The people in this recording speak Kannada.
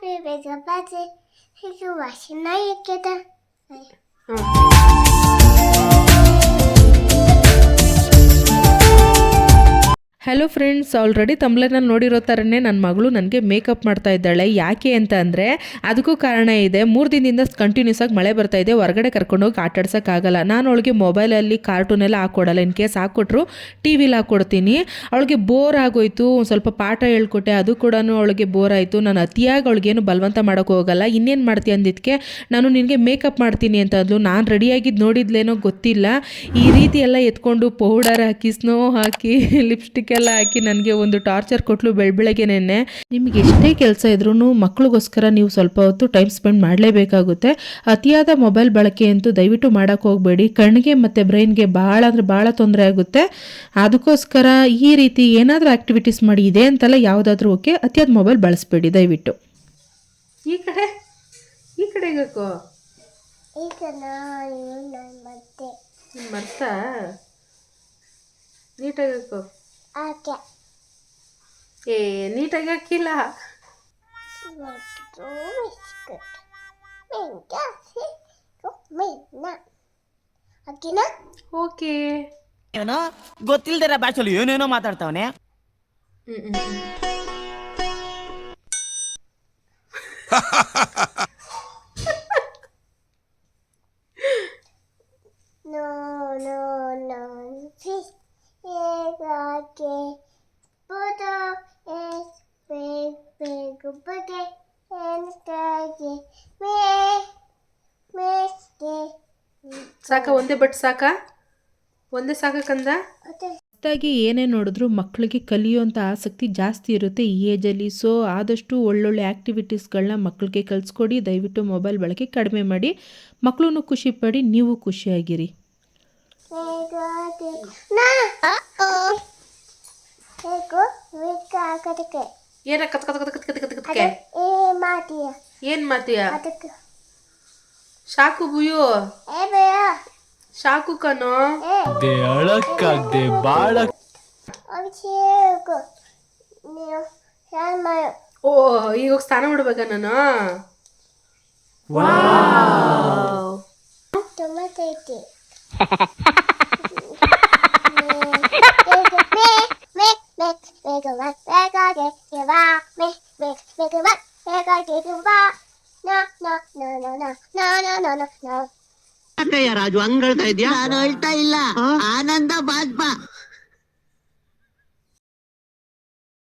ಬೇಗ ಬಾಜೆ ಇದು ವಾಸನ ಯಾಕೆದ ಹಲೋ ಫ್ರೆಂಡ್ಸ್, ಆಲ್ರೆಡಿ ತಮ್ಲನಲ್ಲಿ ನೋಡಿರೋ ಥರನೇ ನನ್ನ ಮಗಳು ನನಗೆ ಮೇಕಪ್ ಮಾಡ್ತಾ ಇದ್ದಾಳೆ. ಯಾಕೆ ಅಂತ ಅಂದರೆ ಅದಕ್ಕೂ ಕಾರಣ ಇದೆ. 3 ದಿನದಿಂದ ಕಂಟಿನ್ಯೂಸ್ ಆಗಿ ಮಳೆ ಬರ್ತಾ ಇದೆ, ಹೊರಗಡೆ ಕರ್ಕೊಂಡೋಗಿ ಆಟಾಡ್ಸೋಕ್ಕಾಗಲ್ಲ. ನಾನು ಅವಳಿಗೆ ಮೊಬೈಲಲ್ಲಿ ಕಾರ್ಟೂನೆಲ್ಲ ಹಾಕ್ಕೊಡಲ್ಲ. ಇನ್ ಕೇಸ್ ಹಾಕ್ಕೊಟ್ರು ಟಿ ವಿಲಿ ಹಾಕ್ಕೊಡ್ತೀನಿ. ಅವಳಿಗೆ ಬೋರ್ ಆಗೋಯ್ತು. ಒಂದು ಸ್ವಲ್ಪ ಪಾಠ ಹೇಳ್ಕೊಟ್ಟೆ, ಅದು ಕೂಡ ಅವಳಿಗೆ ಬೋರ್ ಆಯಿತು. ನಾನು ಅತಿಯಾಗಿ ಅವಳಿಗೇನು ಬಲವಂತ ಮಾಡೋಕ್ಕೆ ಹೋಗಲ್ಲ. ಇನ್ನೇನು ಮಾಡ್ತೀಯ ಅಂದಿದ್ದಕ್ಕೆ ನಾನು ನಿನಗೆ ಮೇಕಪ್ ಮಾಡ್ತೀನಿ ಅಂತ ಅಂದ್ಲು. ನಾನು ರೆಡಿಯಾಗಿದ್ದು ನೋಡಿದ್ಲೇನೋ ಗೊತ್ತಿಲ್ಲ, ಈ ರೀತಿ ಎಲ್ಲ ಎತ್ಕೊಂಡು ಪೌಡರ್ ಹಾಕಿ, ಸ್ನೋ ಹಾಕಿ, ಲಿಪ್ಸ್ಟಿಕ್ ಎಲ್ಲ ಹಾಕಿ ನನಗೆ ಒಂದು ಟಾರ್ಚರ್ ಕೊಟ್ಲು ಬೆಳಬೆಳಗ್ಗೆನೆ. ನಿಮಗೆ ಎಷ್ಟೇ ಕೆಲಸ ಇದ್ರೂ ಮಕ್ಕಳಿಗೋಸ್ಕರ ನೀವು ಸ್ವಲ್ಪ ಹೊತ್ತು ಟೈಮ್ ಸ್ಪೆಂಡ್ ಮಾಡಲೇಬೇಕಾಗುತ್ತೆ. ಅತಿಯಾದ ಮೊಬೈಲ್ ಬಳಕೆ ಅಂತೂ ದಯವಿಟ್ಟು ಮಾಡೋಕ್ಕೆ ಹೋಗಬೇಡಿ. ಕಣ್ಣಿಗೆ ಮತ್ತು ಬ್ರೈನ್ಗೆ ಭಾಳ ಅಂದರೆ ಭಾಳ ತೊಂದರೆ ಆಗುತ್ತೆ. ಅದಕ್ಕೋಸ್ಕರ ಈ ರೀತಿ ಏನಾದರೂ ಆ್ಯಕ್ಟಿವಿಟೀಸ್ ಮಾಡಿ, ಇದೆ ಅಂತಲ್ಲ ಯಾವುದಾದ್ರೂ ಓಕೆ, ಅತಿಯಾದ ಮೊಬೈಲ್ ಬಳಸಬೇಡಿ ದಯವಿಟ್ಟು. ಈ ಕಡೆ ಹೇಗೋ ಈಗ ನಾನು ಮತ್ತೆ ಮರ್ತಾ ನೀಟಾಗಿ ಹಾಕೋ. ಆಕೆ ಏ ನೀಟಾಗಿ ಹಾಕಿಲ್ಲ. ಮತ್ತು ಬಿಸ್ಕಟ್ ಮೆಂಗಾಸಿ ಮೆನ್ನ ಅಕ್ಕಿನ ಓಕೆ. ಏನೋ ಗೊತ್ತಿಲ್ದಿರ ಭಾಷೆಲಿ ಏನೇನೋ ಮಾತಾಡ್ತಾವನೆ. ನೋ ನೋ ನೋ ಫಿಶ್ ಏಗಾಕೆ ಪುಟೋ ಎಸ್ ಬೇಗ ಬೇಗ ಬಗೆ ಎನ್ಕಾಗೆ ಮೇಸ್ಗೆ ಸಾಕ ಒಂದೇ ಬಟ್ ಸಾಕ ಒಂದೇ ಸಾಕ ಕಂದ. ಹೊತ್ತಾಗಿ ಏನೇ ನೋಡಿದ್ರು ಮಕ್ಕಳಿಗೆ ಕಲಿಯುವಂಥ ಆಸಕ್ತಿ ಜಾಸ್ತಿ ಇರುತ್ತೆ ಈ ಏಜಲ್ಲಿ. ಸೊ ಆದಷ್ಟು ಒಳ್ಳೊಳ್ಳೆ ಆ್ಯಕ್ಟಿವಿಟೀಸ್ಗಳನ್ನ ಮಕ್ಕಳಿಗೆ ಕಲಿಸ್ಕೊಡಿ. ದಯವಿಟ್ಟು ಮೊಬೈಲ್ ಬಳಕೆ ಕಡಿಮೆ ಮಾಡಿ. ಮಕ್ಕಳನ್ನು ಖುಷಿ ಪಡಿ, ನೀವು ಖುಷಿಯಾಗಿರಿ. ಏನ ಏನ್ ಮಾತೀಯ ಶಾಕು ಬುಯು ಶಾಕು ಕನೋ ಬಾಳ ಓ ಈಗ ಹೋಗಿ ಸ್ನಾನ ಮಾಡ್ಬೇಕ ನಾನು. ಟೊಮೆಟೊ ರಾಜು ಹಂಗ್ ಹೇಳ್ತಾ ಇದ್ಯಾ? ನಾನು ಹೇಳ್ತಾ ಇಲ್ಲ, ಆನಂದ ಬಾದ್